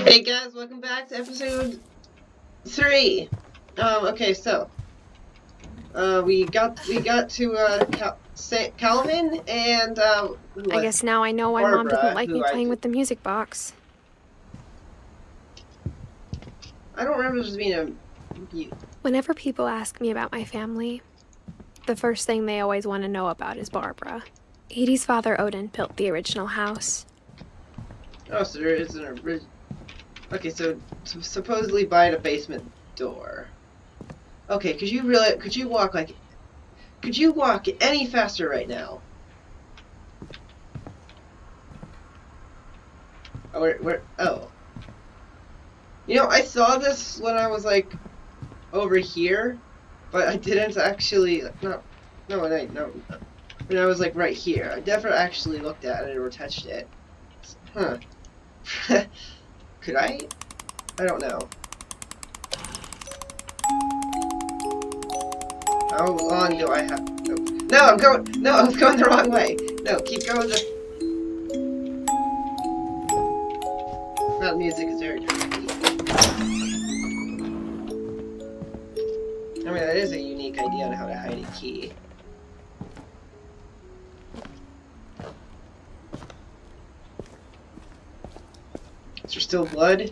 Hey guys, welcome back to episode 3. Okay, so we got to Calvin and I guess now I know why Barbara, Mom didn't like me playing with the music box. I don't remember this being a. Whenever people ask me about my family, the first thing they always want to know about is Barbara. Edie's father, Odin, built the original house. Oh, so there is an original. Okay, so supposedly by the basement door. Okay, could you walk any faster right now? Oh, oh. You know, I saw this when I was like over here, but I didn't actually when I was like right here. I never actually looked at it or touched it. Huh. Could I? I don't know. How long do I have? No, I was going the wrong way. No, keep going. That music is very tricky. I mean, that is a unique idea on how to hide a key. Is there still blood?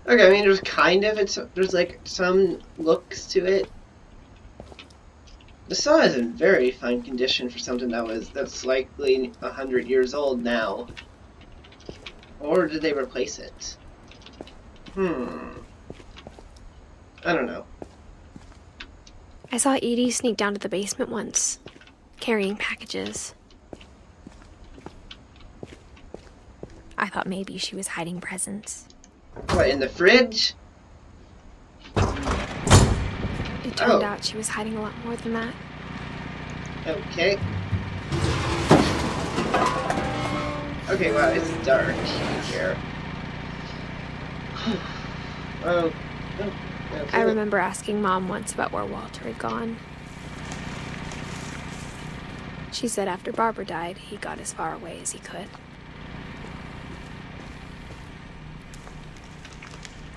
Okay, I mean, there's kind of, there's like some looks to it. The saw is in very fine condition for something that's likely 100 years old now. Or did they replace it? I don't know. I saw Edie sneak down to the basement once, carrying packages. I thought maybe she was hiding presents. What, in the fridge? It turned out she was hiding a lot more than that. Okay. Okay, wow, it's dark here. Oh. Okay. I remember asking Mom once about where Walter had gone. She said after Barbara died, he got as far away as he could.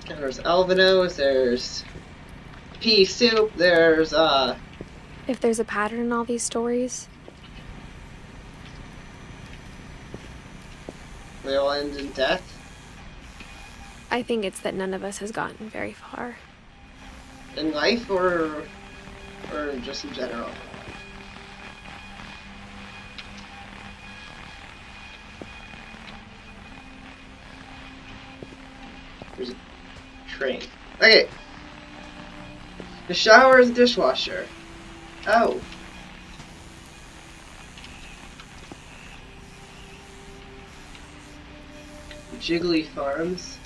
There's Alvinos, there's pea soup, there's If there's a pattern in all these stories, they all end in death. I think it's that none of us has gotten very far. In life or just in general? There's a train. Okay. The shower is dishwasher. Oh. Jiggly Farms.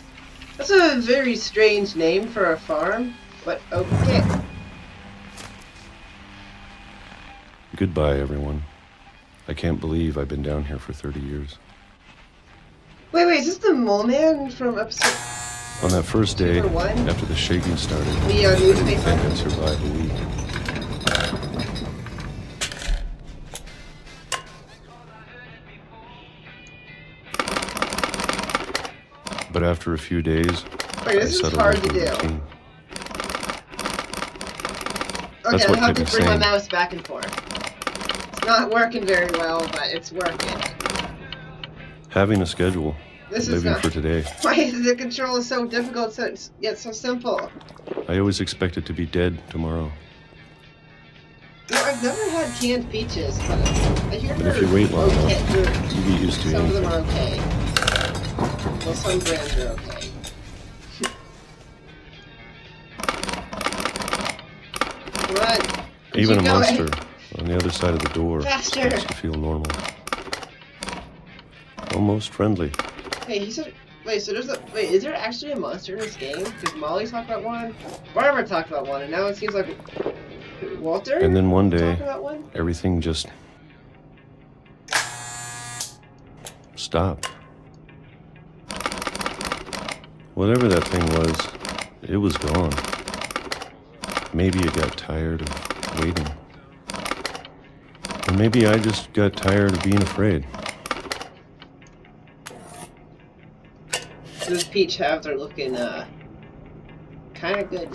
That's a very strange name for a farm, but okay. Goodbye, everyone. I can't believe I've been down here for 30 years. Wait, is this the mole man from episode... On that first day, #1? after the shaking started, I newspaper? didn't think I'd survive a week. But after a few days, Wait, this is hard to do. Routine. Okay, what I have kept to me bring my sane. mouse back and forth. It's not working very well, but it's working. Having a schedule, This is living not... for today. Why is the control so difficult, yet so simple? I always expected to be dead tomorrow. You know, I've never had canned peaches, but I hear But if you wait long okay. enough, you get used to Some of them anything. are okay. Well, some brands are okay. Run! Even a Keep going. monster on the other side of the door Faster. starts to feel normal. Almost friendly. Hey, he said... Wait, so there's a... Wait, is there actually a monster in this game? Because Molly talked about one, Barbara talked about one, and now it seems like... Walter? And then one day, talked about one? everything just stopped. Whatever that thing was, it was gone. Maybe it got tired of waiting. Or maybe I just got tired of being afraid. Those peach halves are looking kind of good.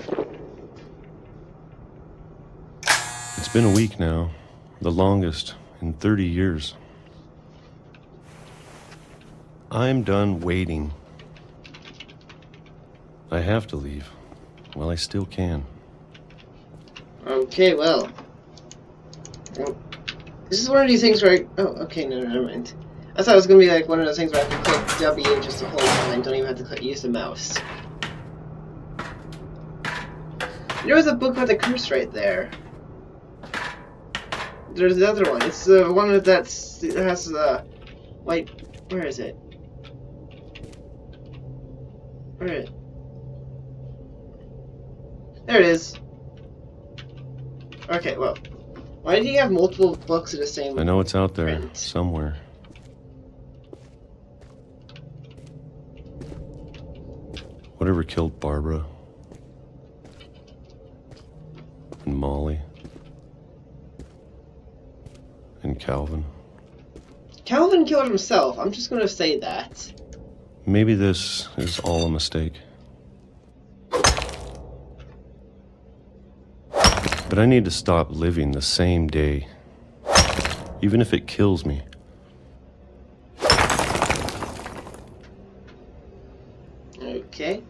It's been a week now, the longest in 30 years. I'm done waiting. I have to leave. Well, I still can. Okay, well, this is one of these things where oh, okay, no, never mind. I thought it was gonna be like one of those things where I can click W just the whole time, don't even have to use the mouse. There was a book with a curse right there. There's the other one. It's the one that has the white. Where is it? Where is it? There it is. Okay, well, why did he have multiple books of the same? I know it's out there print? somewhere. Whatever killed Barbara and Molly and Calvin. Calvin killed himself. I'm just gonna say that. Maybe this is all a mistake. But I need to stop living the same day, even if it kills me. Okay.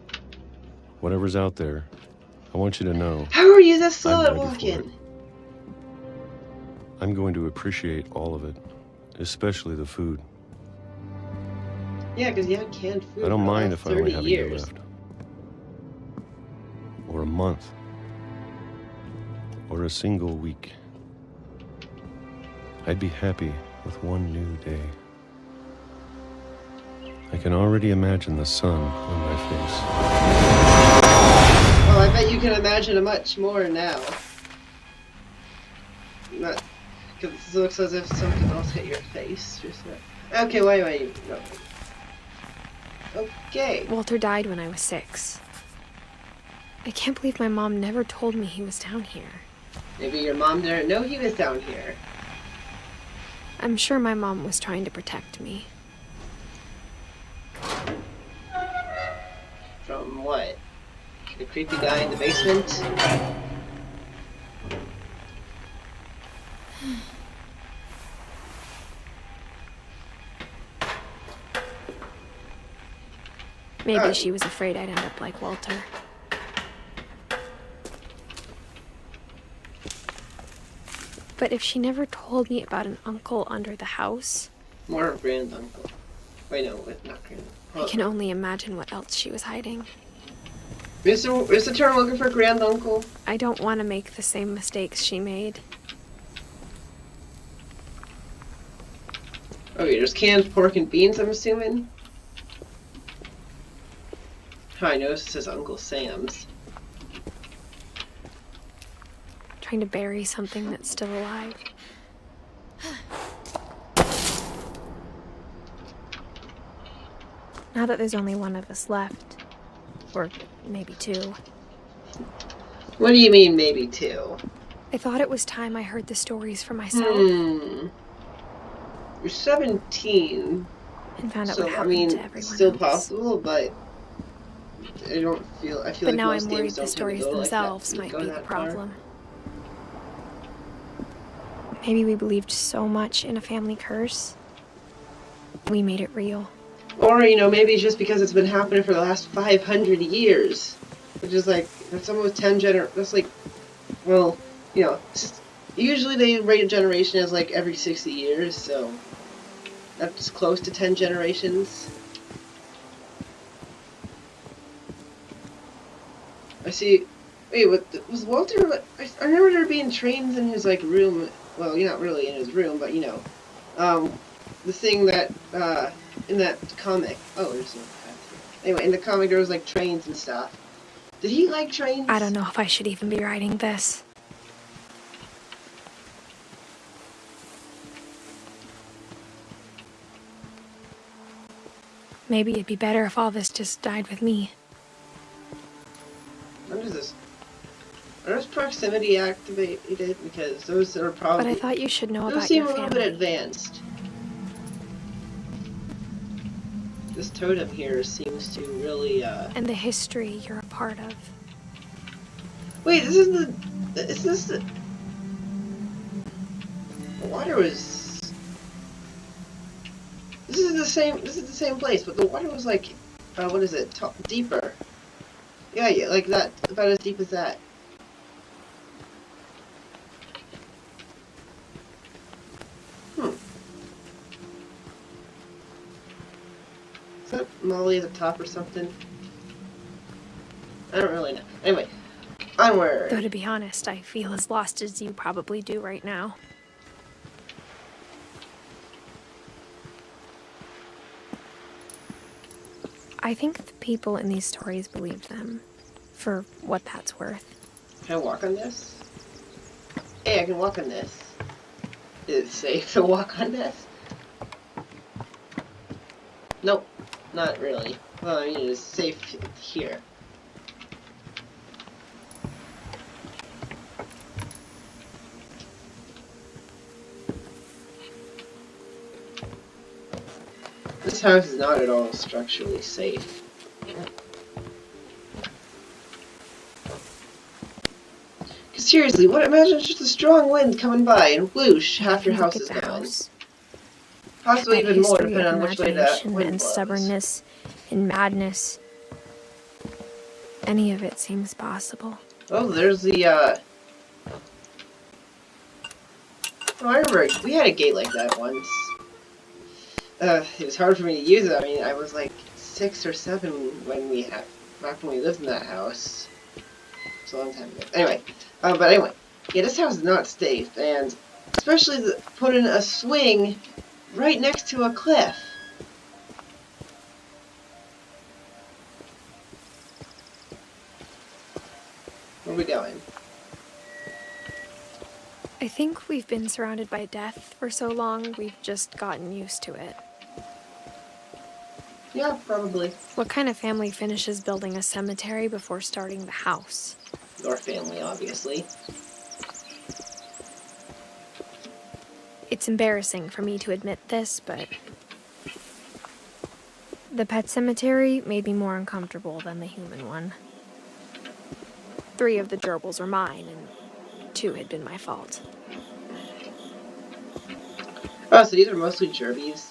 Whatever's out there, I want you to know How are you this slow I'm at ready for walking? it. I'm going to appreciate all of it, especially the food. Yeah, because you had canned food. I don't for the mind last if I only 30 have a year years. left. Or a month. Or a single week. I'd be happy with one new day. I can already imagine the sun on my face. Well, I bet you can imagine it much more now. Not because it looks as if something else hit your face. Just like, okay, wait. No. Okay. Walter died when I was 6. I can't believe my mom never told me he was down here. Maybe your mom didn't know he was down here. I'm sure my mom was trying to protect me. From what? The creepy guy in the basement? Maybe she was afraid I'd end up like Walter. But if she never told me about an uncle under the house, More grand uncle. Wait, no, not grand. I can only imagine what else she was hiding. Is the term looking for grand uncle? I don't want to make the same mistakes she made. Okay, there's canned pork and beans, I'm assuming. Oh, I noticed it says Uncle Sam's. Trying to bury something that's still alive. Now that there's only one of us left, or maybe 2, What do you mean, maybe 2? I thought it was time I heard the stories for myself You're 17, and found out so what I happened mean, to everyone it's still else. possible, but I feel But like now most I'm games worried the don't stories go like that. themselves You might go be the that far. problem. Maybe we believed so much in a family curse, we made it real. Or, you know, maybe it's just because it's been happening for the last 500 years. Which is like, that's almost 10 that's like, well, you know, usually they rate a generation as like every 60 years, so that's close to 10 generations. I see. Wait, what was Walter? I remember there being trains in his like room. Well, not really in his room, but you know, the thing that in that comic. Oh, there's no path here. Anyway, in the comic there was like trains and stuff. Did he like trains? I don't know if I should even be writing this. Maybe it'd be better if all this just died with me. When is this? Are those proximity activated? Because those are probably. But I thought you should know those about seem your a little family. bit advanced. This totem here seems to really, And the history you're a part of. Wait, this is the... Is this the... The water was... This is the same place, but the water was like... what is it? Deeper. Yeah, yeah, like that. About as deep as that. Is that Molly at the top or something? I don't really know. Anyway, onward. Though to be honest, I feel as lost as you probably do right now. I think the people in these stories believed them, for what that's worth. Can I walk on this? Hey, I can walk on this. Is it safe to walk on this? Nope, not really. Well, I mean, it's safe here. This house is not at all structurally safe. Cause seriously, what? Imagine just a strong wind coming by and whoosh, half your house is gone. Possibly even more, depending on which way that wind and blows. stubbornness and madness. Any of it seems possible. Oh, there's the, Oh, I remember we had a gate like that once. It was hard for me to use it. I mean, I was like 6 or 7 when back when we lived in that house. It's a long time ago. Anyway, but anyway, yeah, this house is not safe, and especially putting a swing right next to a cliff. Where are we going? I think we've been surrounded by death for so long, we've just gotten used to it. Yeah, probably. What kind of family finishes building a cemetery before starting the house? Your family, obviously. It's embarrassing for me to admit this, but the pet cemetery made me more uncomfortable than the human one. 3 of the gerbils were mine, and 2 had been my fault. Oh, so these are mostly gerbils.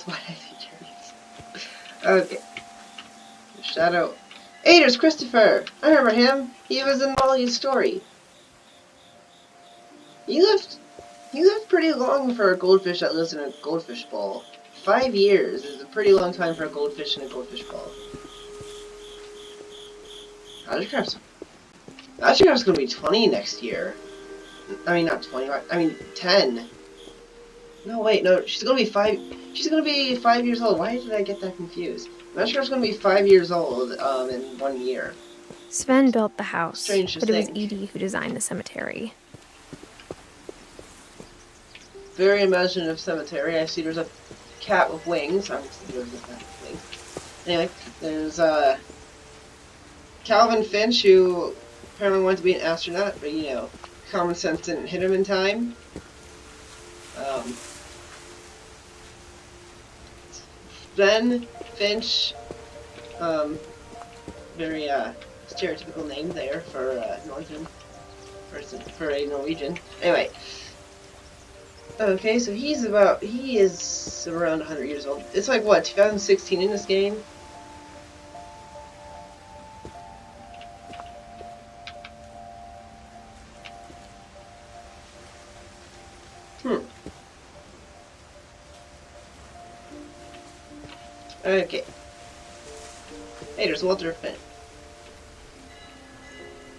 Why did I say gerbils? Okay. Shadow. Hey, there's Christopher! I remember him. He was in Molly's story. He lived pretty long for a goldfish that lives in a goldfish bowl. 5 years is a pretty long time for a goldfish in a goldfish bowl. Ashcraft's gonna be 20 next year. I mean, not 20, I mean 10. No, wait, no, she's gonna be 5 years old. Why did I get that confused? Ashcraft's gonna be 5 years old, in 1 year. Sven built the house, Strange to but it was think. Edith who designed the cemetery. Very imaginative cemetery. I see there's a cat with wings. I'm there's a cat with wings. Anyway, there's Calvin Finch, who apparently wanted to be an astronaut, but you know, common sense didn't hit him in time. Then Finch, very stereotypical name there for Northern person, for a Norwegian. Anyway. Okay, so he is around 100 years old. It's like, what, 2016 in this game? Okay. Hey, there's Walter Finch.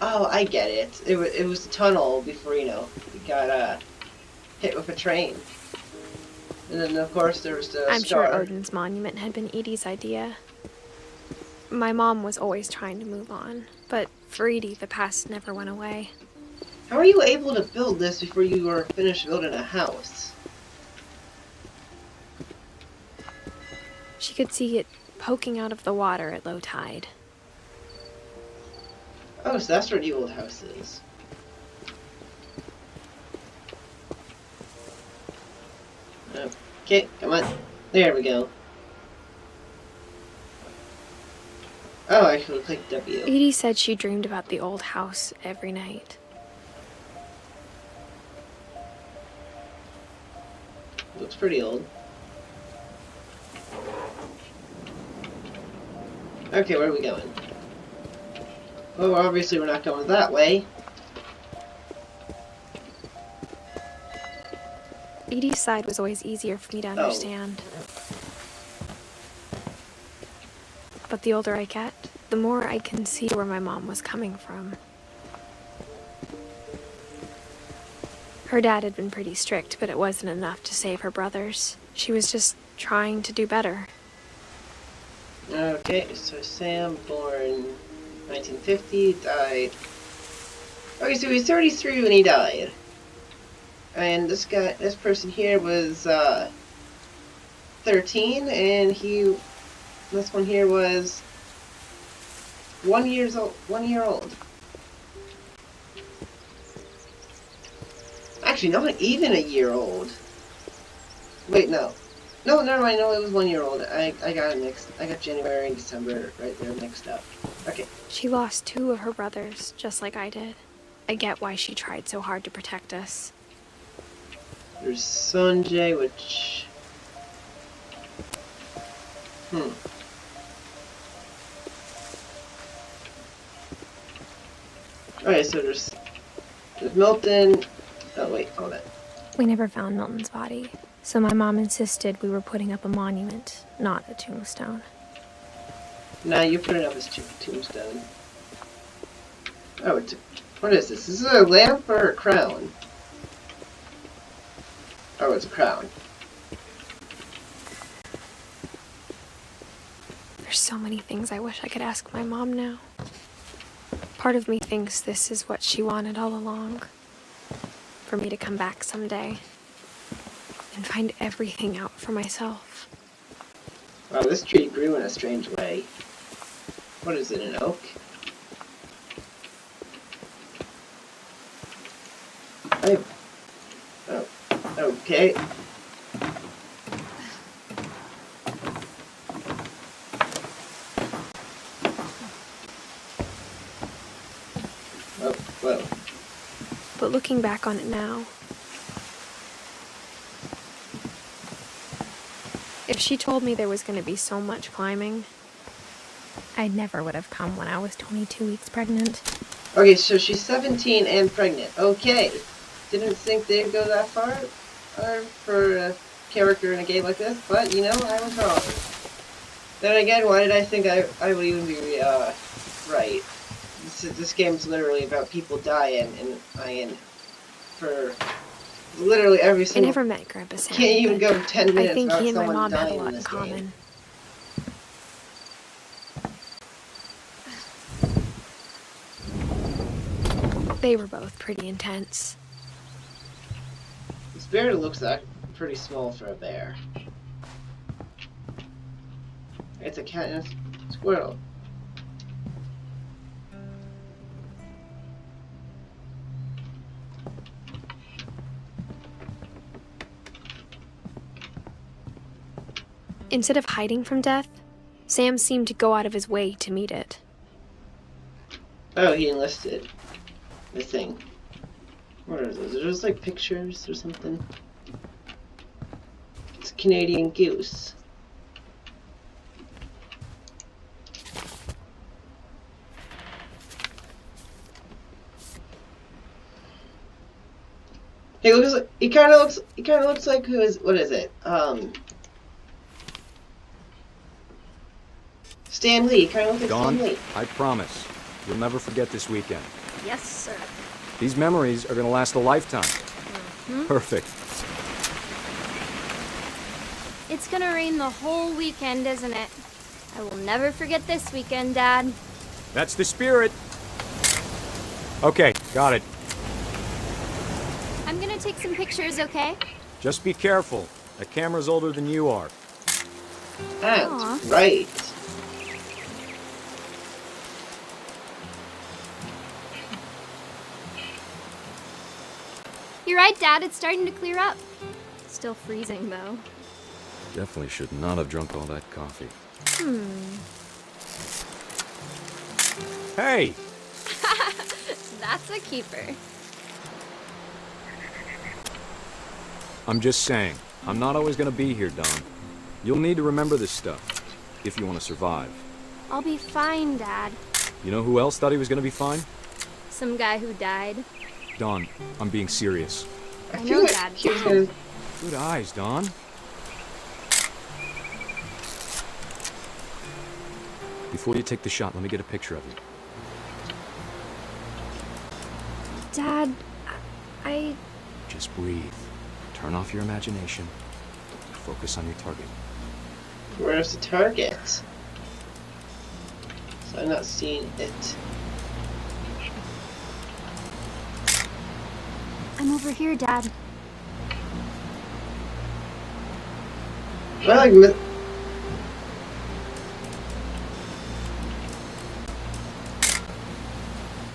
Oh, I get it. It was a tunnel before, you know, he got, hit with a train. And then, of course, there was the I'm star. sure Odin's monument had been Edie's idea. My mom was always trying to move on, but for Edie, the past never went away. How are you able to build this before you were finished building a house? She could see it poking out of the water at low tide. Oh, so that's where the old house is. Okay, come on. There we go. Oh, I should click W. Edie said she dreamed about the old house every night. Looks pretty old. Okay, where are we going? Oh, obviously we're not going that way. Edie's side was always easier for me to understand. But the older I get, the more I can see where my mom was coming from. Her dad had been pretty strict, but it wasn't enough to save her brothers. She was just trying to do better. Okay, so Sam, born 1950, died. Okay, so he was 33 when he died. And this person here was 13, and this one here was 1 year old. Actually, not even a year old. Wait, no. No, never mind. No, it was 1 year old. I got it mixed. I got January and December right there mixed up. Okay. She lost 2 of her brothers, just like I did. I get why she tried so hard to protect us. There's Sanjay, which... Okay, so there's Milton. Oh, wait, hold on. We never found Milton's body, so my mom insisted we were putting up a monument, not a tombstone. Nah, you're putting up his tombstone. Oh, what is this? Is this a lamp or a crown? Oh, it's a crown. There's so many things I wish I could ask my mom now. Part of me thinks this is what she wanted all along. For me to come back someday and find everything out for myself. Wow, this tree grew in a strange way. What is it, an oak? Oh, okay. Oh, whoa. But looking back on it now, if she told me there was going to be so much climbing, I never would have come when I was 22 weeks pregnant. Okay, so she's 17 and pregnant. Okay. Didn't think they'd go that far for a character in a game like this, but, you know, I was wrong. Then again, why did I think I would even be, right? This game's literally about people dying, and for literally every I single... never met Grandpa Sam. Can't even go 10 minutes I think without he and my someone mom had a dying lot in in this common. game. They were both pretty intense. This bear looks like pretty small for a bear. It's a cat and a squirrel. Instead of hiding from death, Sam seemed to go out of his way to meet it. Oh, he enlisted. The thing. What are those? Are those like pictures or something? It's a Canadian goose. He looks like he kind of looks like what is it? Stan Lee. He kind of looks like Dawn, Stan Lee. I promise, you'll never forget this weekend. Yes, sir. These memories are going to last a lifetime. Perfect. It's gonna rain the whole weekend, isn't it? I will never forget this weekend, Dad. That's the spirit. Okay, got it. I'm gonna take some pictures, okay? Just be careful. That camera's older than you are. That's Aw. right. You're right, Dad. It's starting to clear up. Still freezing, though. Definitely should not have drunk all that coffee. Hey! That's a keeper. I'm just saying, I'm not always gonna be here, Don. You'll need to remember this stuff, if you want to survive. I'll be fine, Dad. You know who else thought he was gonna be fine? Some guy who died. Don, I'm being serious. I I feel know, like Dad. he was gonna... Good eyes, Don. Before you take the shot, let me get a picture of you. Dad, I... Just breathe. Turn off your imagination. Focus on your target. Where's the target? So I'm not seeing it. I'm over here, Dad. Well, like,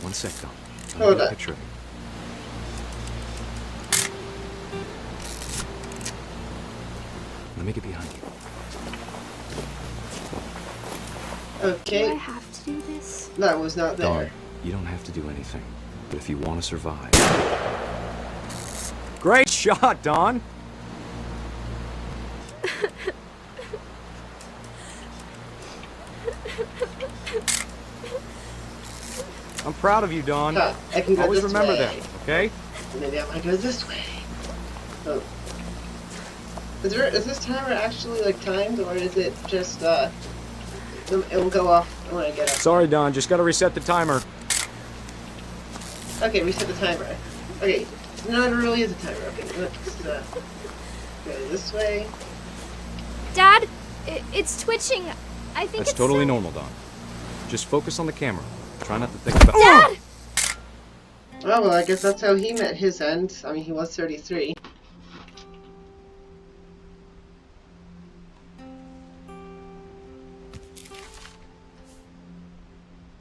One sec, Don. Let me Hold get a on. picture of you. Let me get behind you. Do I okay, have to do this? that was not Don, there. you don't have to do anything. But if you want to survive... Great shot, Don! I'm proud of you, Don. Huh, I can go Always this remember way. that, okay? Maybe I might go this way. Oh. Is this timer actually like timed, or is it just it will go off when I get up? Sorry, Don. Just gotta reset the timer. Okay, reset the timer. Okay, no, it really is a timer. Okay, let's go this way. Dad, it's twitching. I think That's it's totally so- normal, Don. Just focus on the camera. Try not to think about... Dad! Oh well, I guess that's how he met his end. I mean, he was 33.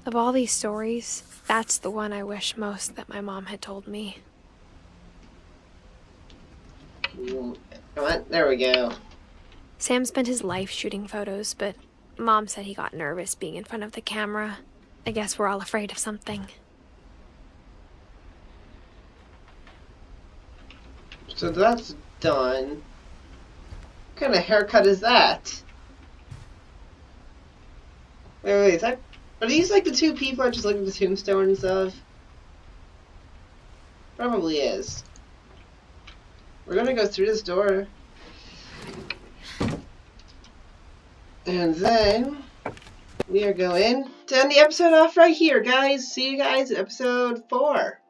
Of all these stories, that's the one I wish most that my mom had told me. Come on, there we go. Sam spent his life shooting photos, but Mom said he got nervous being in front of the camera. I guess we're all afraid of something. So that's done. What kind of haircut is that? Wait, is that... Are these like the two people I just looked at the tombstones of? Probably is. We're gonna go through this door. And then we are going to end the episode off right here, guys. See you guys in episode 4.